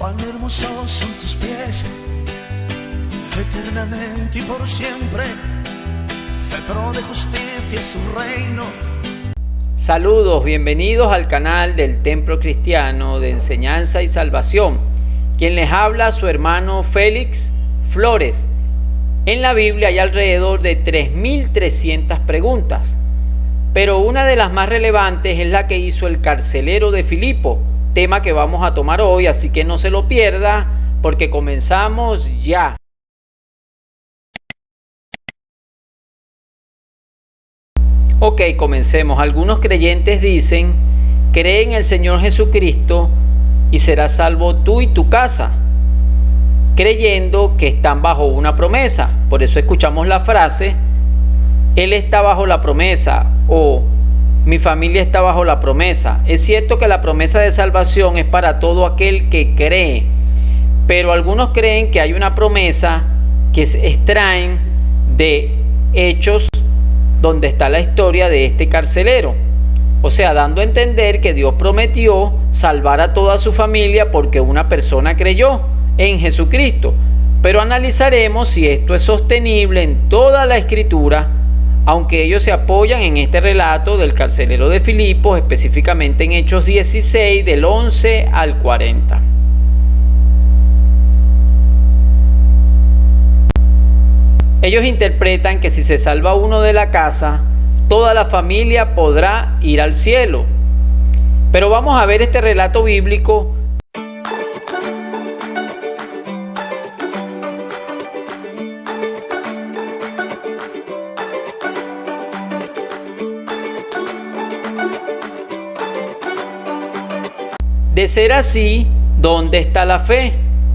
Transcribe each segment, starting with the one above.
Cuán hermosos son tus pies, eternamente y por siempre, cetro de justicia es tu reino. Saludos, bienvenidos al canal del Templo Cristiano de Enseñanza y Salvación. Quien les habla, su hermano Félix Flores. En la Biblia hay alrededor de 3.300 preguntas, pero una de las más relevantes es la que hizo el carcelero de Filipo, tema que vamos a tomar hoy, así que no se lo pierda porque comenzamos ya. Ok, comencemos. Algunos creyentes dicen: cree en el Señor Jesucristo y serás salvo tú y tu casa, creyendo que están bajo una promesa. Por eso escuchamos la frase: Él está bajo la promesa, o mi familia está bajo la promesa. Es cierto que la promesa de salvación es para todo aquel que cree, pero algunos creen que hay una promesa que se extraen de Hechos, donde está la historia de este carcelero. O sea, dando a entender que Dios prometió salvar a toda su familia porque una persona creyó en Jesucristo. Pero analizaremos si esto es sostenible en toda la Escritura, aunque ellos se apoyan en este relato del carcelero de Filipos, específicamente en Hechos 16, del 11 al 40. Ellos interpretan que si se salva uno de la casa, toda la familia podrá ir al cielo. Pero vamos a ver este relato bíblico. De ser así, ¿dónde está la fe?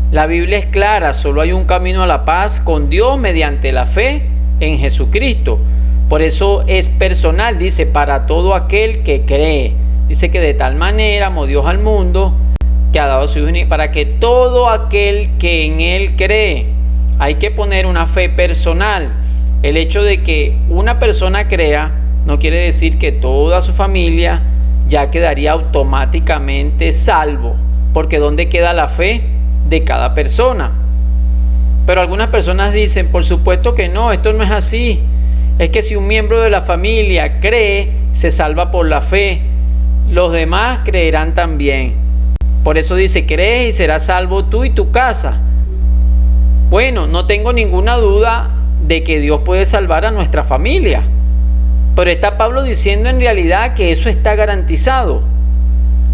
La Biblia es clara, solo hay un camino a la paz con Dios mediante la fe en Jesucristo. Por eso es personal, dice, para todo aquel que cree. Dice que de tal manera amó Dios al mundo que ha dado a su Hijo para que todo aquel que en Él cree. Hay que poner una fe personal. El hecho de que una persona crea no quiere decir que toda su familia ya quedaría automáticamente salvo, porque ¿dónde queda la fe de cada persona? Pero algunas personas dicen: por supuesto que no, esto no es así. Es que si un miembro de la familia cree, se salva por la fe, los demás creerán también. Por eso dice: crees y serás salvo tú y tu casa. Bueno, no tengo ninguna duda de que Dios puede salvar a nuestra familia, pero está Pablo diciendo en realidad que eso está garantizado.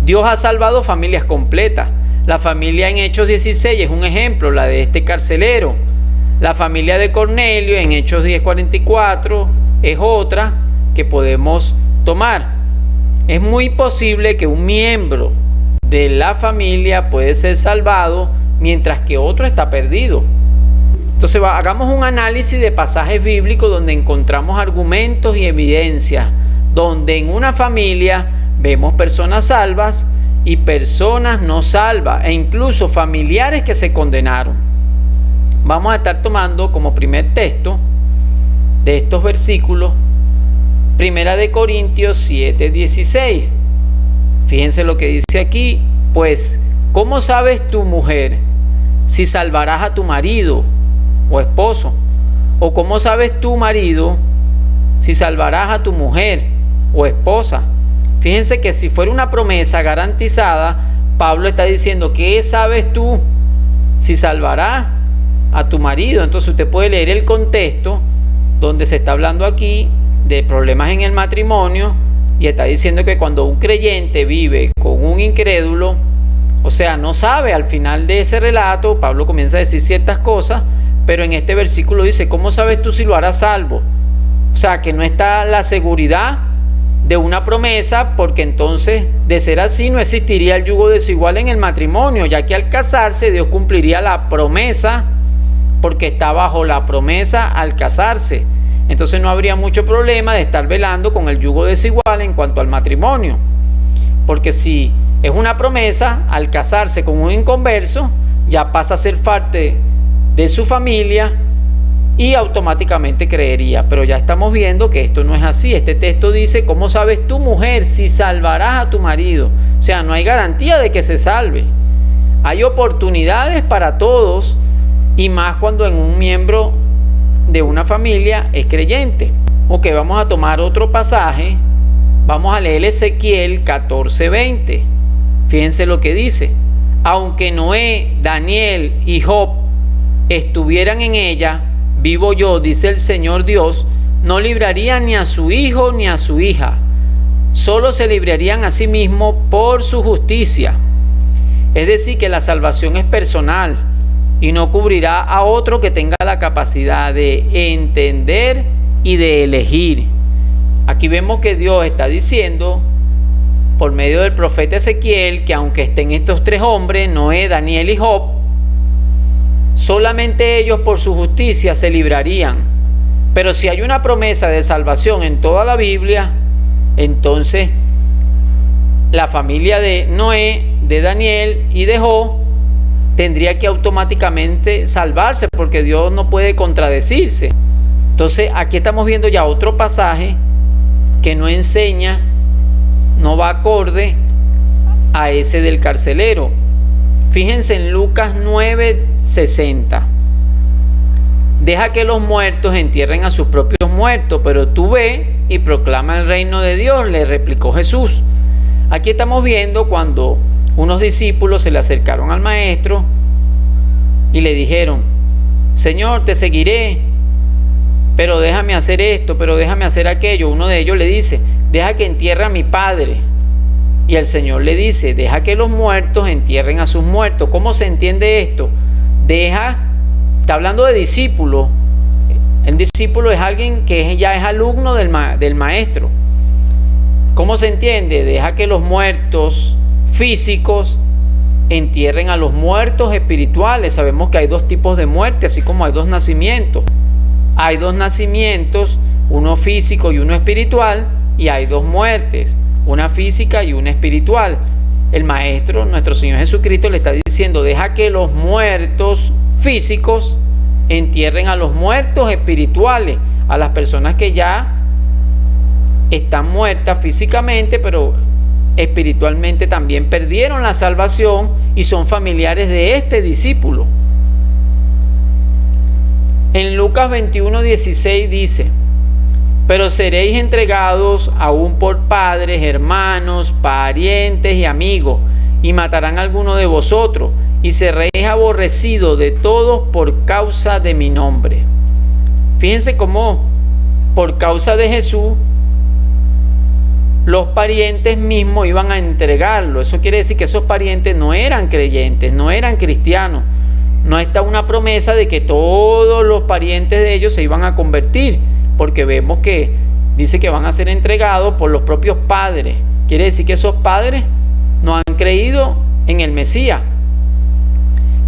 Dios ha salvado familias completas. La familia en Hechos 16 es un ejemplo, la de este carcelero. La familia de Cornelio en Hechos 10:44 es otra que podemos tomar. Es muy posible que un miembro de la familia puede ser salvado mientras que otro está perdido. Entonces hagamos un análisis de pasajes bíblicos donde encontramos argumentos y evidencias, donde en una familia vemos personas salvas y personas no salvas, e incluso familiares que se condenaron. Vamos a estar tomando como primer texto de estos versículos 1 Corintios 7:16. Fíjense lo que dice aquí: pues, ¿cómo sabes tu mujer si salvarás a tu marido o esposo? ¿O cómo sabes tu marido si salvarás a tu mujer o esposa? Fíjense que si fuera una promesa garantizada, Pablo está diciendo: ¿qué sabes tú si salvarás a tu marido? Entonces usted puede leer el contexto donde se está hablando aquí de problemas en el matrimonio, y está diciendo que cuando un creyente vive con un incrédulo, o sea, no sabe. Al final de ese relato, Pablo comienza a decir ciertas cosas, pero en este versículo dice: ¿cómo sabes tú si lo harás salvo? O sea, que no está la seguridad de una promesa, porque entonces, de ser así, no existiría el yugo desigual en el matrimonio, ya que al casarse Dios cumpliría la promesa, porque está bajo la promesa al casarse. Entonces no habría mucho problema de estar velando con el yugo desigual en cuanto al matrimonio, porque si es una promesa, al casarse con un inconverso, ya pasa a ser parte de su familia y automáticamente creería. Pero ya estamos viendo que esto no es así. Este texto dice: ¿cómo sabes tu mujer si salvarás a tu marido? O sea, no hay garantía de que se salve. Hay oportunidades para todos y más cuando en un miembro de una familia es creyente. Ok, vamos a tomar otro pasaje. Vamos a leer Ezequiel 14:20. Fíjense lo que dice. Aunque Noé, Daniel y Job estuvieran en ella, vivo yo, dice el Señor Dios, no librarían ni a su hijo ni a su hija. Solo se librarían a sí mismos por su justicia. Es decir, que la salvación es personal y no cubrirá a otro que tenga la capacidad de entender y de elegir. Aquí vemos que Dios está diciendo por medio del profeta Ezequiel que aunque estén estos tres hombres, Noé, Daniel y Job, solamente ellos por su justicia se librarían. Pero si hay una promesa de salvación en toda la Biblia, entonces la familia de Noé, de Daniel y de Job tendría que automáticamente salvarse, porque Dios no puede contradecirse. Entonces aquí estamos viendo ya otro pasaje que no enseña, no va acorde a ese del carcelero. Fíjense en Lucas 9:60. Deja que los muertos entierren a sus propios muertos, pero tú ve y proclama el reino de Dios, le replicó Jesús. Aquí estamos viendo cuando unos discípulos se le acercaron al maestro y le dijeron: Señor, te seguiré, pero déjame hacer esto, pero déjame hacer aquello. Uno de ellos le dice: deja que entierre a mi padre. Y el Señor le dice: deja que los muertos entierren a sus muertos. ¿Cómo se entiende esto? Está hablando de discípulo. El discípulo es alguien que ya es alumno del maestro. ¿Cómo se entiende? Deja que los muertos físicos entierren a los muertos espirituales. Sabemos que hay dos tipos de muerte, así como hay dos nacimientos. Hay dos nacimientos, uno físico y uno espiritual, y hay dos muertes, una física y una espiritual. El maestro, nuestro Señor Jesucristo, le está diciendo: deja que los muertos físicos entierren a los muertos espirituales, a las personas que ya están muertas físicamente, pero espiritualmente también perdieron la salvación y son familiares de este discípulo. En Lucas 21:16 dice: pero seréis entregados aún por padres, hermanos, parientes y amigos, y matarán a alguno de vosotros, y seréis aborrecidos de todos por causa de mi nombre. Fíjense cómo por causa de Jesús los parientes mismos iban a entregarlo. Eso quiere decir que esos parientes no eran creyentes, no eran cristianos. No está una promesa de que todos los parientes de ellos se iban a convertir, porque vemos que dice que van a ser entregados por los propios padres. Quiere decir que esos padres no han creído en el Mesías.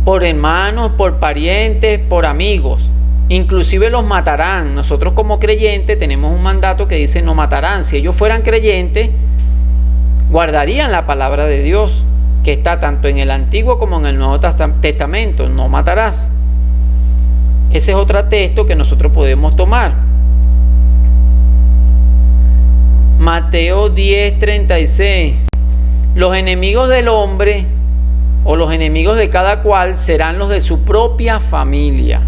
Por hermanos, por parientes, por amigos. Inclusive los matarán. Nosotros como creyentes tenemos un mandato que dice: no matarán. Si ellos fueran creyentes, guardarían la palabra de Dios, que está tanto en el Antiguo como en el Nuevo Testamento: no matarás. Ese es otro texto que nosotros podemos tomar. Mateo 10:36. Los enemigos del hombre, o los enemigos de cada cual, serán los de su propia familia.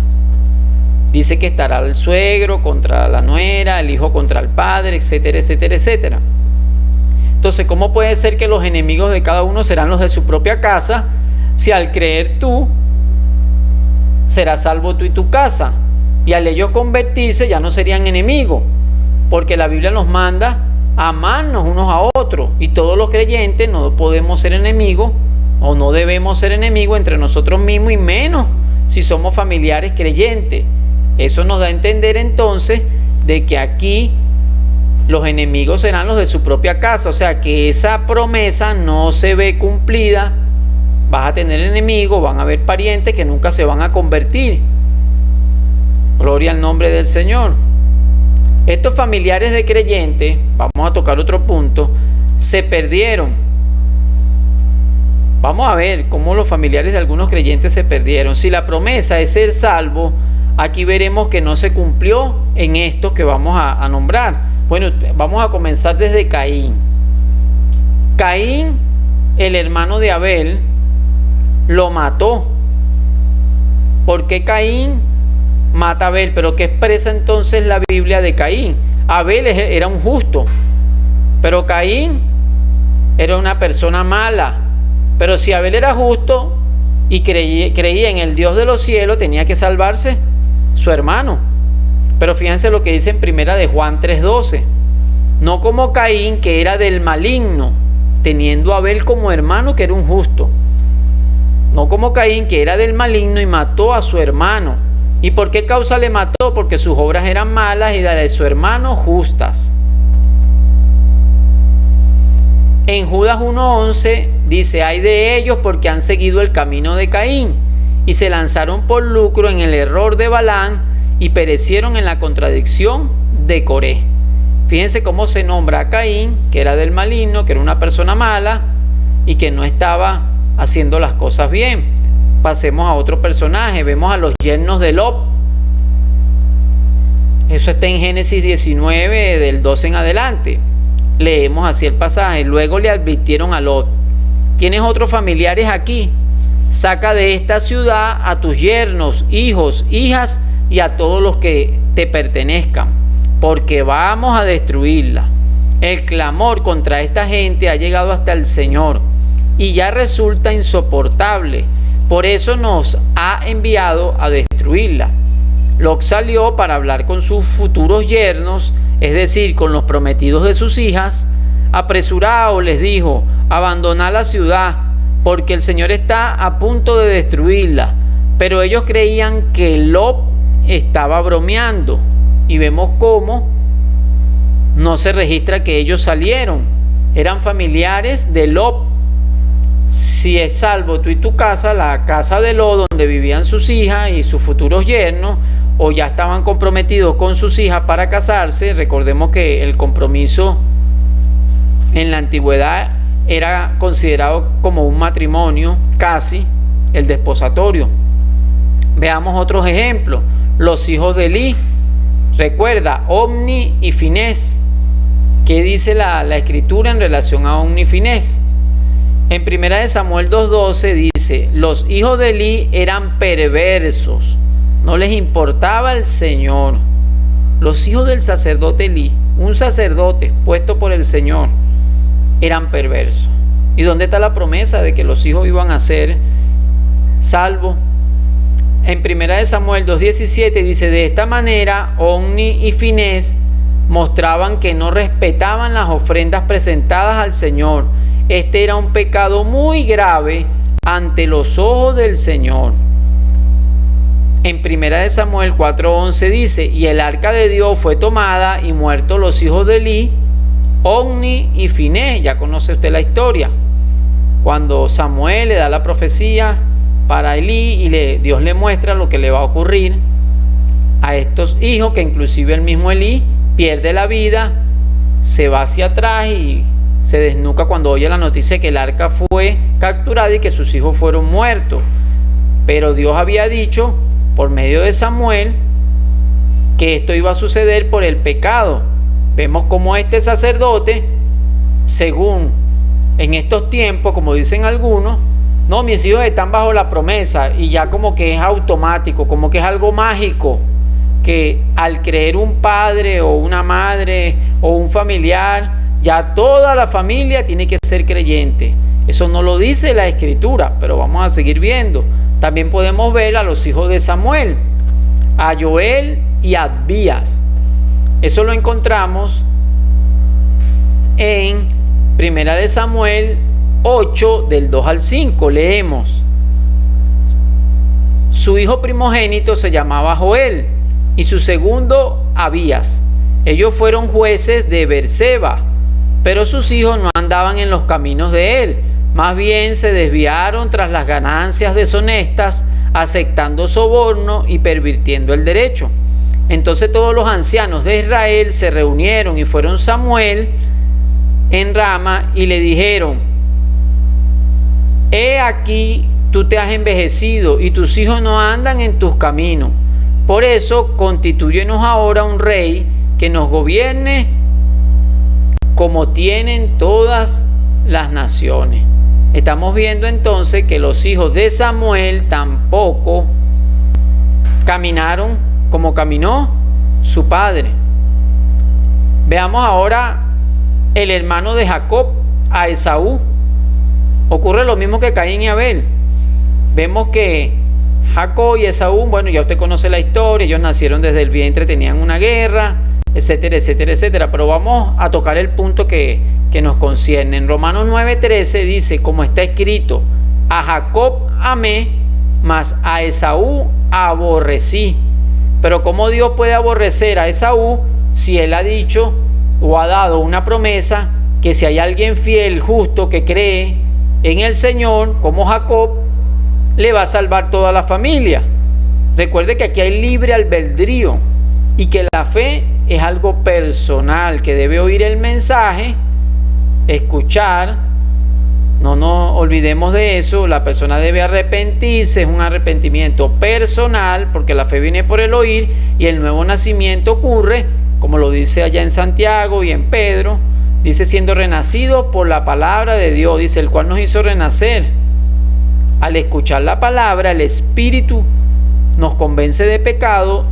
Dice que estará el suegro contra la nuera, el hijo contra el padre, etcétera, etcétera, etcétera. Entonces, ¿cómo puede ser que los enemigos de cada uno serán los de su propia casa, si al creer tú serás salvo tú y tu casa? Y al ellos convertirse ya no serían enemigos, porque la Biblia nos manda a amarnos unos a otros, y todos los creyentes no podemos ser enemigos, o no debemos ser enemigos entre nosotros mismos, y menos si somos familiares creyentes. Eso nos da a entender entonces de que aquí los enemigos serán los de su propia casa. O sea que esa promesa no se ve cumplida. Vas a tener enemigos, van a haber parientes que nunca se van a convertir. Gloria al nombre del Señor. Estos familiares de creyentes, vamos a tocar otro punto, se perdieron. Vamos a ver cómo los familiares de algunos creyentes se perdieron. Si la promesa es ser salvo, aquí veremos que no se cumplió en estos que vamos a nombrar. Bueno, vamos a comenzar desde Caín. Caín, el hermano de Abel, lo mató. ¿Por qué Caín mata a Abel? ¿Pero qué expresa entonces la Biblia de Caín? Abel era un justo, pero Caín era una persona mala. Pero si Abel era justo y creía en el Dios de los cielos, tenía que salvarse su hermano. Pero fíjense lo que dice en primera de Juan 3:12. No como Caín, que era del maligno, teniendo a Abel como hermano, que era un justo. No como Caín, que era del maligno y mató a su hermano. ¿Y por qué causa le mató? Porque sus obras eran malas y las de su hermano justas. En Judas 1:11 dice: ay de ellos, porque han seguido el camino de Caín y se lanzaron por lucro en el error de Balaam y perecieron en la contradicción de Coré. Fíjense cómo se nombra a Caín, que era del maligno, que era una persona mala y que no estaba haciendo las cosas bien. Pasemos a otro personaje. Vemos a los yernos de Lot. Eso está en Génesis 19, del 12 en adelante. Leemos así el pasaje. Luego le advirtieron a Lot: ¿tienes otros familiares aquí? Saca de esta ciudad a tus yernos, hijos, hijas y a todos los que te pertenezcan, porque vamos a destruirla. El clamor contra esta gente ha llegado hasta el Señor y ya resulta insoportable. Por eso nos ha enviado a destruirla. Lot salió para hablar con sus futuros yernos, es decir, con los prometidos de sus hijas. Apresurado les dijo: abandonad la ciudad, porque el Señor está a punto de destruirla. Pero ellos creían que Lot estaba bromeando, y vemos cómo no se registra que ellos salieron. Eran familiares de Lot. Si es salvo tú y tu casa, la casa de Lot, donde vivían sus hijas y sus futuros yernos, o ya estaban comprometidos con sus hijas para casarse. Recordemos que el compromiso en la antigüedad era considerado como un matrimonio, casi el desposatorio. Veamos otros ejemplos. Los hijos de Elí. Recuerda, Ofni y Finés. ¿Qué dice la escritura en relación a Ofni y Finés? En 1 Samuel 2:12 dice: los hijos de Elí eran perversos, no les importaba el Señor. Los hijos del sacerdote Elí, un sacerdote puesto por el Señor, eran perversos. ¿Y dónde está la promesa de que los hijos iban a ser salvos? En 1 Samuel 2:17 dice: de esta manera Ofni y Finés mostraban que no respetaban las ofrendas presentadas al Señor. Este era un pecado muy grave ante los ojos del Señor. En 1 Samuel 4:11 dice: y el arca de Dios fue tomada y muertos los hijos de Elí, Ofni y Finés. Ya conoce usted la historia. Cuando Samuel le da la profecía para Elí y Dios le muestra lo que le va a ocurrir a estos hijos, que inclusive el mismo Elí pierde la vida, se va hacia atrás y se desnuca cuando oye la noticia de que el arca fue capturada y que sus hijos fueron muertos. Pero Dios había dicho por medio de Samuel que esto iba a suceder por el pecado. Vemos como este sacerdote, según en estos tiempos, como dicen algunos, no, mis hijos están bajo la promesa, y ya como que es automático, como que es algo mágico, que al creer un padre o una madre o un familiar, ya toda la familia tiene que ser creyente. Eso no lo dice la escritura, pero vamos a seguir viendo. También podemos ver a los hijos de Samuel, a Joel y a Abías. Eso lo encontramos en 1 Samuel 8, del 2 al 5. Leemos: su hijo primogénito se llamaba Joel y su segundo Abías. Ellos fueron jueces de Beerseba, pero sus hijos no andaban en los caminos de él, más bien se desviaron tras las ganancias deshonestas, aceptando soborno y pervirtiendo el derecho. Entonces todos los ancianos de Israel se reunieron y fueron Samuel en Rama y le dijeron: he aquí, tú te has envejecido y tus hijos no andan en tus caminos. Por eso constitúyenos ahora un rey que nos gobierne como tienen todas las naciones. Estamos viendo entonces que los hijos de Samuel tampoco caminaron como caminó su padre. Veamos ahora el hermano de Jacob, a Esaú. Ocurre lo mismo que Caín y Abel. Vemos que Jacob y Esaú, bueno, ya usted conoce la historia, ellos nacieron desde el vientre, tenían una guerra, etcétera, etcétera, etcétera. Pero vamos a tocar el punto que nos concierne. En Romanos 9:13 dice, como está escrito, a Jacob amé, mas a Esaú aborrecí. Pero ¿cómo Dios puede aborrecer a Esaú si él ha dicho o ha dado una promesa que si hay alguien fiel, justo, que cree en el Señor, como Jacob, le va a salvar toda la familia? Recuerde que aquí hay libre albedrío y que la fe es algo personal, que debe oír el mensaje, escuchar. No nos olvidemos de eso. La persona debe arrepentirse, es un arrepentimiento personal, porque la fe viene por el oír, y el nuevo nacimiento ocurre, como lo dice allá en Santiago y en Pedro, dice siendo renacido por la palabra de Dios, dice el cual nos hizo renacer. Al escuchar la palabra, el Espíritu nos convence de pecado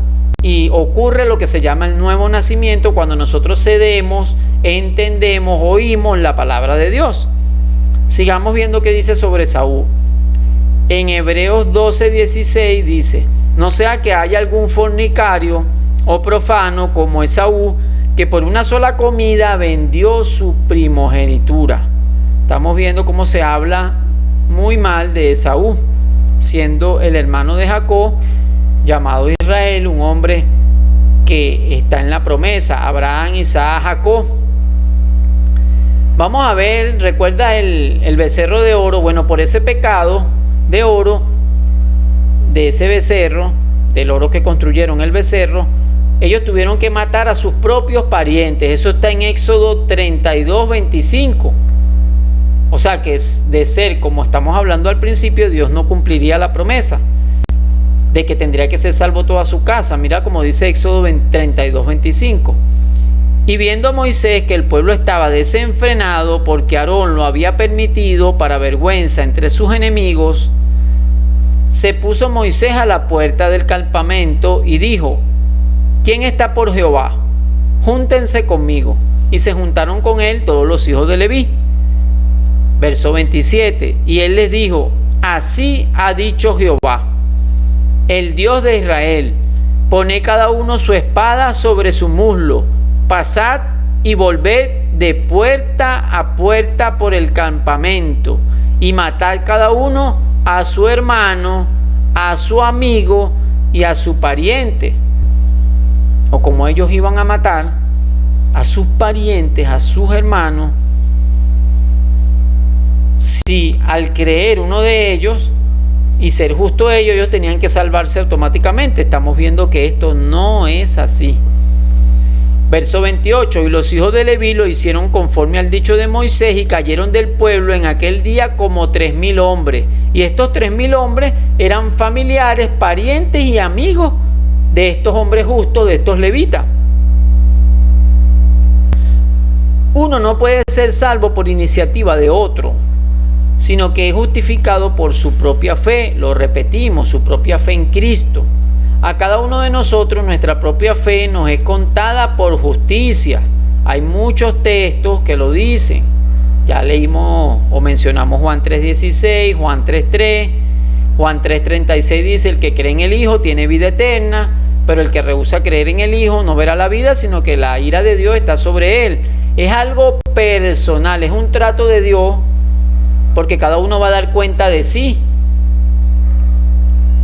y ocurre lo que se llama el nuevo nacimiento cuando nosotros cedemos, entendemos, oímos la palabra de Dios. Sigamos viendo qué dice sobre Esaú. En Hebreos 12:16 dice, no sea que haya algún fornicario o profano como Esaú, que por una sola comida vendió su primogenitura. Estamos viendo cómo se habla muy mal de Esaú, siendo el hermano de Jacob, llamado Israel, un hombre que está en la promesa, Abraham, Isaac, Jacob. Vamos a ver, recuerda el becerro de oro. Bueno, por ese pecado de oro, de ese becerro, del oro que construyeron el becerro, ellos tuvieron que matar a sus propios parientes. Eso está en Éxodo 32:25. O sea que de ser como estamos hablando al principio, Dios no cumpliría la promesa de que tendría que ser salvo toda su casa. Mira como dice Éxodo 32:25. Y viendo Moisés que el pueblo estaba desenfrenado porque Aarón lo había permitido para vergüenza entre sus enemigos, se puso Moisés a la puerta del campamento y dijo, ¿quién está por Jehová? Júntense conmigo. Y se juntaron con él todos los hijos de Leví. Verso 27. Y él les dijo, así ha dicho Jehová, el Dios de Israel, poned cada uno su espada sobre su muslo, pasad y volved de puerta a puerta por el campamento, y matad cada uno a su hermano, a su amigo y a su pariente. O como ellos iban a matar a sus parientes, a sus hermanos, si al creer uno de ellos y ser justo ellos tenían que salvarse automáticamente. Estamos viendo que esto no es así. Verso 28, y los hijos de Leví lo hicieron conforme al dicho de Moisés, y cayeron del pueblo en aquel día como 3,000 hombres. Y estos 3,000 hombres eran familiares, parientes y amigos de estos hombres justos, de estos levitas. Uno no puede ser salvo por iniciativa de otro, sino que es justificado por su propia fe. Lo repetimos, su propia fe en Cristo. A cada uno de nosotros nuestra propia fe nos es contada por justicia. Hay muchos textos que lo dicen. Ya leímos o mencionamos Juan 3:16, Juan 3:3, Juan 3:36 dice, el que cree en el Hijo tiene vida eterna, pero el que rehúsa creer en el Hijo no verá la vida, sino que la ira de Dios está sobre él. Es algo personal, es un trato de Dios, porque cada uno va a dar cuenta de sí.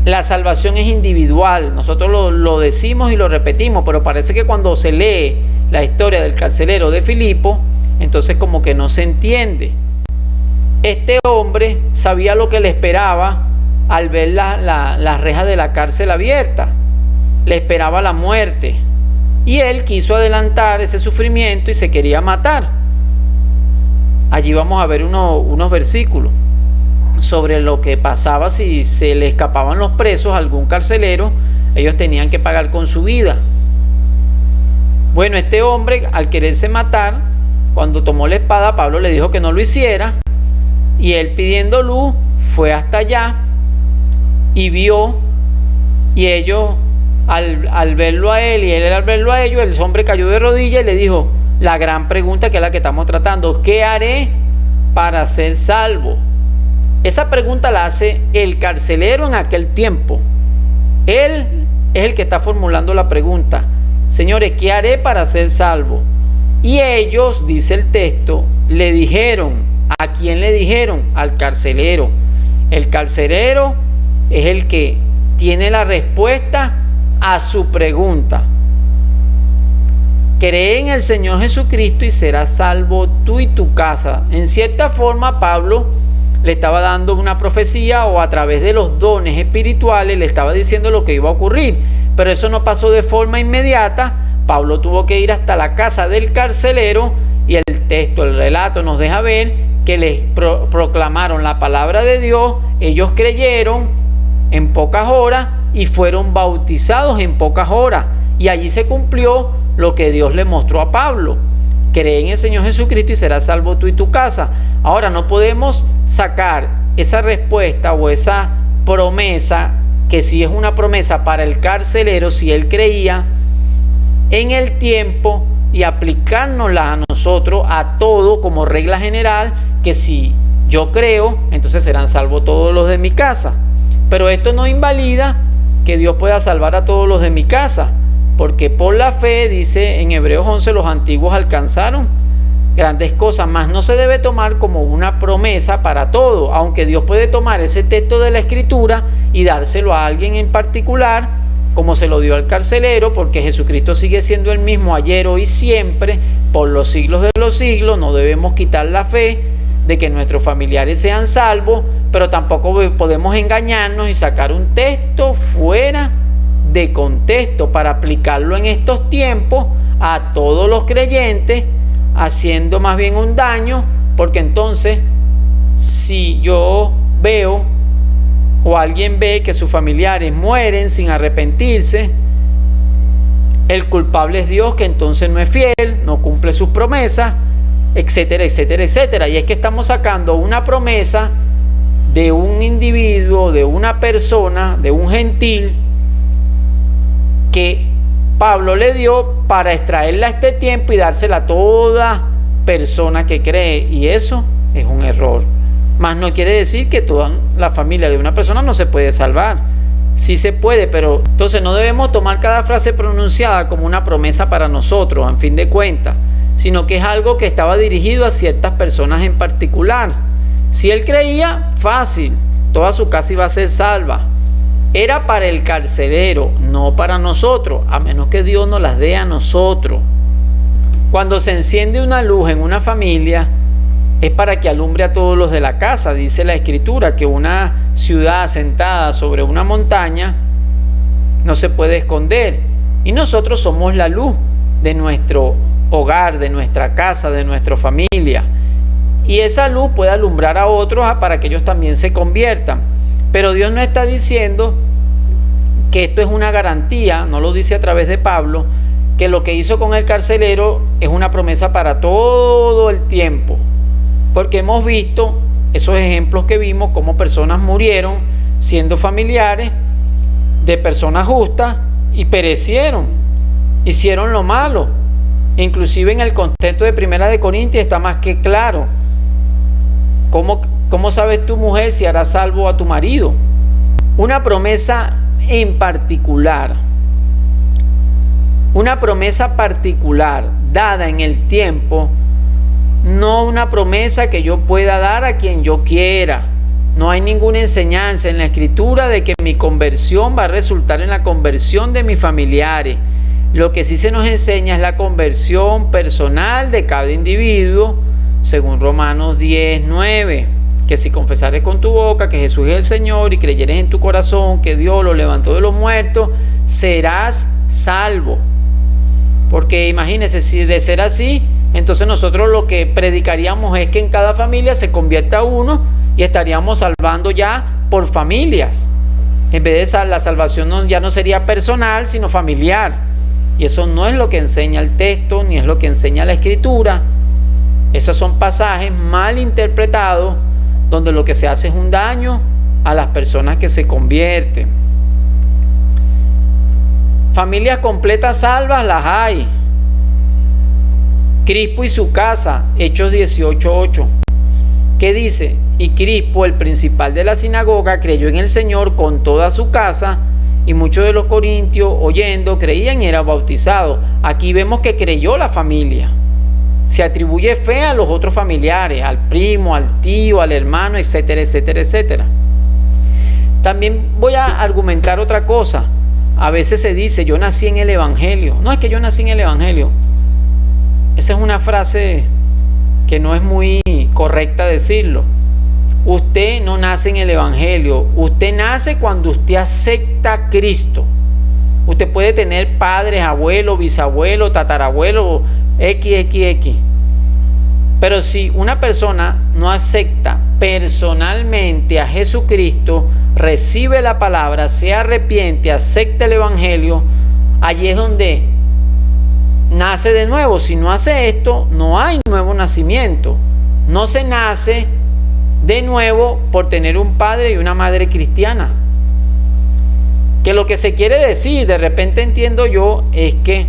La salvación es individual, nosotros lo decimos y lo repetimos, pero parece que cuando se lee la historia del carcelero de Filipo, entonces como que no se entiende. Este hombre sabía lo que le esperaba al ver las rejas de la cárcel abierta. Le esperaba la muerte y él quiso adelantar ese sufrimiento y se quería matar. Allí vamos a ver unos versículos sobre lo que pasaba si se le escapaban los presos a algún carcelero. Ellos tenían que pagar con su vida. Bueno, este hombre, al quererse matar, cuando tomó la espada, Pablo le dijo que no lo hiciera, Y él, pidiendo luz, fue hasta allá y vio, y ellos al verlo a él y él al verlo a ellos, el hombre cayó de rodillas y le dijo la gran pregunta, que es la que estamos tratando: ¿qué haré para ser salvo? Esa pregunta la hace el carcelero en aquel tiempo. Él es el que está formulando la pregunta: señores, ¿qué haré para ser salvo? Y ellos, dice el texto, le dijeron. ¿A quién le dijeron? Al carcelero. El carcelero es el que tiene la respuesta a su pregunta. Cree en el Señor Jesucristo y serás salvo tú y tu casa. En cierta forma, Pablo le estaba dando una profecía, o a través de los dones espirituales le estaba diciendo lo que iba a ocurrir. Pero eso no pasó de forma inmediata. Pablo tuvo que ir hasta la casa del carcelero, y el texto, el relato nos deja ver que les proclamaron la palabra de Dios. Ellos creyeron en pocas horas y fueron bautizados en pocas horas, y allí se cumplió lo que Dios le mostró a Pablo: cree en el Señor Jesucristo y serás salvo tú y tu casa. Ahora, no podemos sacar esa respuesta o esa promesa, que sí es una promesa para el carcelero si él creía, en el tiempo, y aplicárnosla a nosotros, a todo, como regla general, que si yo creo, entonces serán salvos todos los de mi casa. Pero esto no invalida que Dios pueda salvar a todos los de mi casa, porque por la fe, dice en Hebreos 11, los antiguos alcanzaron grandes cosas, mas no se debe tomar como una promesa para todo, aunque Dios puede tomar ese texto de la Escritura y dárselo a alguien en particular, como se lo dio al carcelero, porque Jesucristo sigue siendo el mismo ayer, hoy y siempre, por los siglos de los siglos. No debemos quitar la fe de que nuestros familiares sean salvos, pero tampoco podemos engañarnos y sacar un texto fuera de contexto para aplicarlo en estos tiempos a todos los creyentes, haciendo más bien un daño, porque entonces, si yo veo o alguien ve que sus familiares mueren sin arrepentirse, el culpable es Dios, que entonces no es fiel, no cumple sus promesas, etcétera, etcétera, etcétera. Y es que estamos sacando una promesa de un individuo, de una persona, de un gentil, que Pablo le dio para extraerla a este tiempo y dársela a toda persona que cree, y eso es un error. Mas no quiere decir que toda la familia de una persona no se puede salvar. Sí se puede, pero entonces no debemos tomar cada frase pronunciada como una promesa para nosotros, en fin de cuentas, sino que es algo que estaba dirigido a ciertas personas en particular. Si él creía, fácil, toda su casa iba a ser salva. Era para el carcelero, no para nosotros, a menos que Dios nos las dé a nosotros. Cuando se enciende una luz en una familia, es para que alumbre a todos los de la casa. Dice la Escritura que una ciudad asentada sobre una montaña no se puede esconder, y nosotros somos la luz de nuestro hogar, de nuestra casa, de nuestra familia, y esa luz puede alumbrar a otros para que ellos también se conviertan. Pero Dios no está diciendo que esto es una garantía, no lo dice a través de Pablo, que lo que hizo con el carcelero es una promesa para todo el tiempo. Porque hemos visto esos ejemplos que vimos, cómo personas murieron siendo familiares de personas justas y perecieron, hicieron lo malo. Inclusive en el contexto de Primera de Corintios está más que claro. ¿Cómo sabes tu mujer si hará salvo a tu marido? Una promesa en particular, una promesa particular dada en el tiempo, no una promesa que yo pueda dar a quien yo quiera. No hay ninguna enseñanza en la Escritura de que mi conversión va a resultar en la conversión de mis familiares. Lo que sí se nos enseña es la conversión personal de cada individuo, según Romanos 10:9, que si confesares con tu boca que Jesús es el Señor y creyeres en tu corazón que Dios lo levantó de los muertos, serás salvo. Porque imagínense, si de ser así, entonces nosotros lo que predicaríamos es que en cada familia se convierta uno, y estaríamos salvando ya por familias. En vez de la salvación ya no sería personal, sino familiar. Y eso no es lo que enseña el texto, ni es lo que enseña la Escritura. Esos son pasajes mal interpretados, donde lo que se hace es un daño a las personas que se convierten. Familias completas salvas las hay. Crispo y su casa, Hechos 18:8. ¿Qué dice? Y Crispo, el principal de la sinagoga, creyó en el Señor con toda su casa, y muchos de los corintios, oyendo, creían y eran bautizados. Aquí vemos que creyó la familia. Se atribuye fe a los otros familiares, al primo, al tío, al hermano, etcétera, etcétera, etcétera. También voy a argumentar otra cosa. A veces se dice, yo nací en el Evangelio. No es que yo nací en el Evangelio. Esa es una frase que no es muy correcta decirlo. Usted no nace en el Evangelio. Usted nace cuando usted acepta a Cristo. Usted puede tener padres, abuelos, bisabuelos, tatarabuelos, XXX. Pero si una persona no acepta personalmente a Jesucristo, recibe la palabra, se arrepiente, acepta el Evangelio, allí es donde nace de nuevo. Si no hace esto, no hay nuevo nacimiento. No se nace de nuevo por tener un padre y una madre cristiana. Que lo que se quiere decir, de repente entiendo yo, es que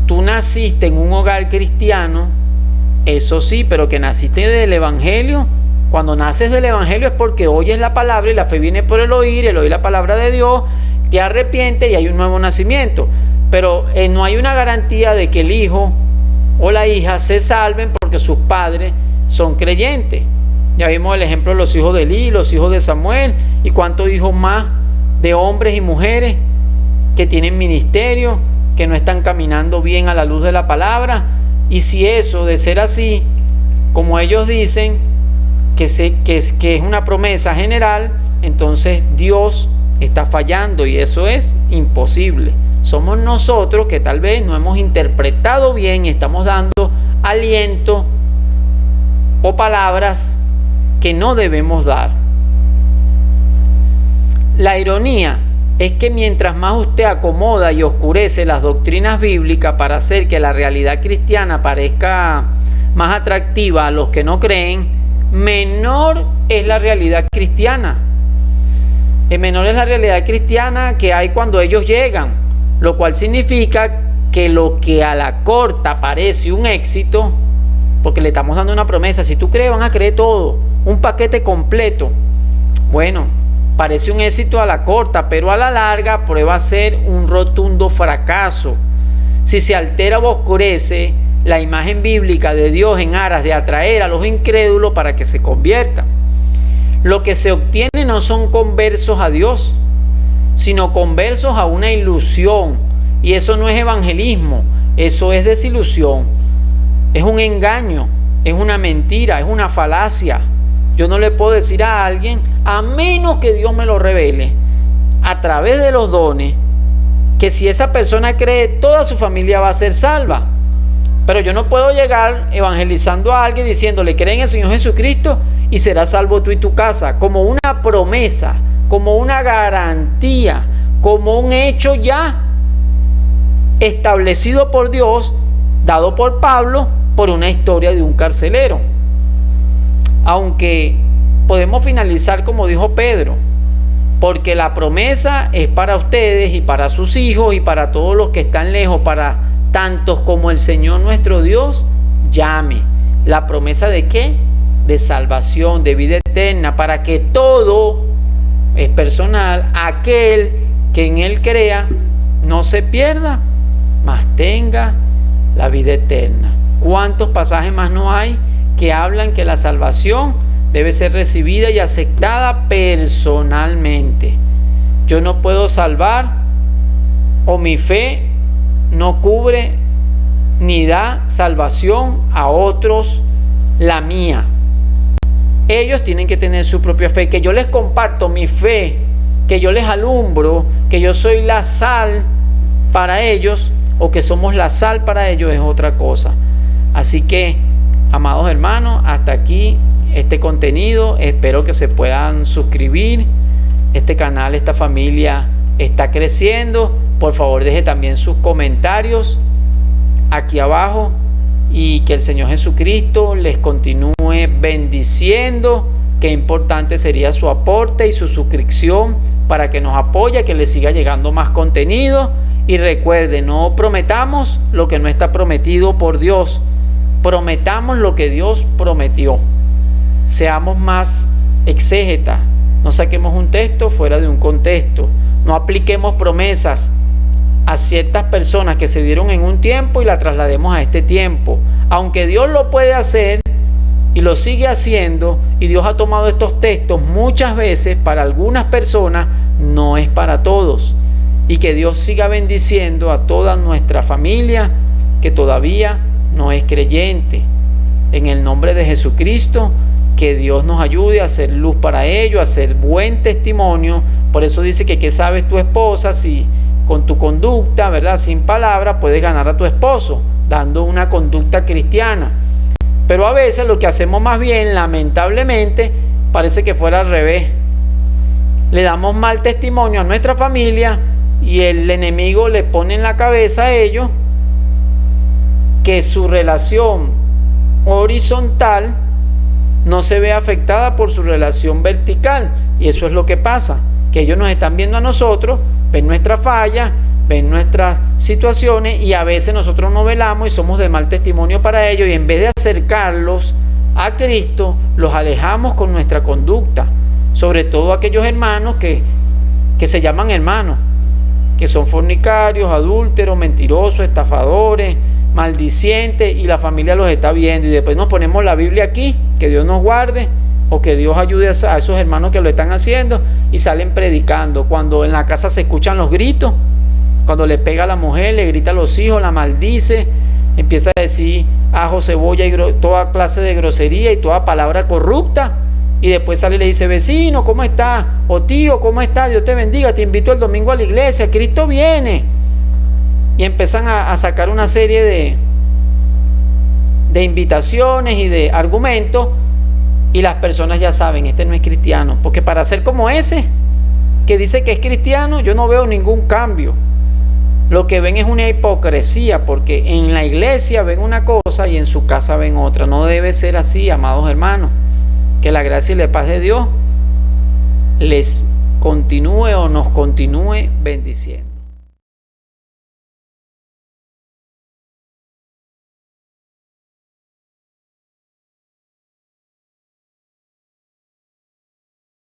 tú naciste en un hogar cristiano, eso sí, pero que naciste del Evangelio. Cuando naces del Evangelio es porque oyes la palabra y la fe viene por el oír la palabra de Dios, te arrepientes y hay un nuevo nacimiento. Pero no hay una garantía de que el hijo o la hija se salven porque sus padres son creyentes. Ya vimos el ejemplo de los hijos de Elí, los hijos de Samuel, y cuántos hijos más de hombres y mujeres que tienen ministerio, que no están caminando bien a la luz de la palabra. Y si eso de ser así, como ellos dicen, que es una promesa general, entonces Dios está fallando y eso es imposible. Somos nosotros que tal vez no hemos interpretado bien y estamos dando aliento o palabras que no debemos dar. La ironía es que mientras más usted acomoda y oscurece las doctrinas bíblicas para hacer que la realidad cristiana parezca más atractiva a los que no creen, menor es la realidad cristiana. Menor es la realidad cristiana que hay cuando ellos llegan, lo cual significa que lo que a la corta parece un éxito, porque le estamos dando una promesa, si tú crees van a creer todo, un paquete completo. Bueno, parece un éxito a la corta, pero a la larga prueba a ser un rotundo fracaso. Si se altera o oscurece la imagen bíblica de Dios en aras de atraer a los incrédulos para que se conviertan. Lo que se obtiene no son conversos a Dios, sino conversos a una ilusión. Y eso no es evangelismo, eso es desilusión. Es un engaño, es una mentira, es una falacia. Yo no le puedo decir a alguien, a menos que Dios me lo revele, a través de los dones, que si esa persona cree, toda su familia va a ser salva. Pero yo no puedo llegar evangelizando a alguien diciéndole, cree en el Señor Jesucristo y serás salvo tú y tu casa, como una promesa, como una garantía, como un hecho ya establecido por Dios, dado por Pablo, por una historia de un carcelero. Aunque podemos finalizar como dijo Pedro, porque la promesa es para ustedes y para sus hijos y para todos los que están lejos, para tantos como el Señor nuestro Dios llame. ¿La promesa de qué? De salvación, de vida eterna, para que todo es personal, aquel que en Él crea no se pierda, mas tenga la vida eterna. ¿Cuántos pasajes más no hay que hablan que la salvación debe ser recibida y aceptada personalmente? Yo no puedo salvar, o mi fe no cubre ni da salvación a otros la mía. Ellos tienen que tener su propia fe, que yo les comparto mi fe, que yo les alumbro, que yo soy la sal para ellos o que somos la sal para ellos es otra cosa. Así que, amados hermanos, hasta aquí este contenido. Espero que se puedan suscribir. Este canal, esta familia está creciendo. Por favor, deje también sus comentarios aquí abajo y que el Señor Jesucristo les continúe bendiciendo, qué importante sería su aporte y su suscripción para que nos apoye, que le siga llegando más contenido. Y recuerde, no prometamos lo que no está prometido por Dios, prometamos lo que Dios prometió. Seamos más exégetas, no saquemos un texto fuera de un contexto, no apliquemos promesas a ciertas personas que se dieron en un tiempo y la traslademos a este tiempo. Aunque Dios lo puede hacer y lo sigue haciendo, y Dios ha tomado estos textos muchas veces para algunas personas, no es para todos. Y que Dios siga bendiciendo a toda nuestra familia que todavía no es creyente. En el nombre de Jesucristo, que Dios nos ayude a hacer luz para ello, a hacer buen testimonio. Por eso dice que qué sabes tu esposa si con tu conducta, ¿verdad?, sin palabra, puedes ganar a tu esposo, dando una conducta cristiana. Pero a veces lo que hacemos más bien, lamentablemente, parece que fuera al revés. Le damos mal testimonio a nuestra familia y el enemigo le pone en la cabeza a ellos que su relación horizontal no se ve afectada por su relación vertical. Y eso es lo que pasa, que ellos nos están viendo a nosotros, ven nuestras fallas, ven nuestras situaciones, y a veces nosotros no velamos y somos de mal testimonio para ellos, y en vez de acercarlos a Cristo, los alejamos con nuestra conducta. Sobre todo aquellos hermanos que se llaman hermanos, que son fornicarios, adúlteros, mentirosos, estafadores, maldicientes, y la familia los está viendo, y después nos ponemos la Biblia aquí, que Dios nos guarde, o que Dios ayude a esos hermanos que lo están haciendo, y salen predicando. Cuando en la casa se escuchan los gritos, cuando le pega a la mujer, le grita a los hijos, la maldice, empieza a decir ajo, cebolla y toda clase de grosería y toda palabra corrupta, y después sale y le dice: vecino, ¿cómo estás? O tío, ¿cómo estás? Dios te bendiga, te invito el domingo a la iglesia, Cristo viene. Y empiezan a sacar una serie de invitaciones y de argumentos, y las personas ya saben, este no es cristiano, porque para ser como ese que dice que es cristiano, yo no veo ningún cambio. Lo que ven es una hipocresía, porque en la iglesia ven una cosa y en su casa ven otra. No debe ser así, amados hermanos. Que la gracia y la paz de Dios les continúe o nos continúe bendiciendo.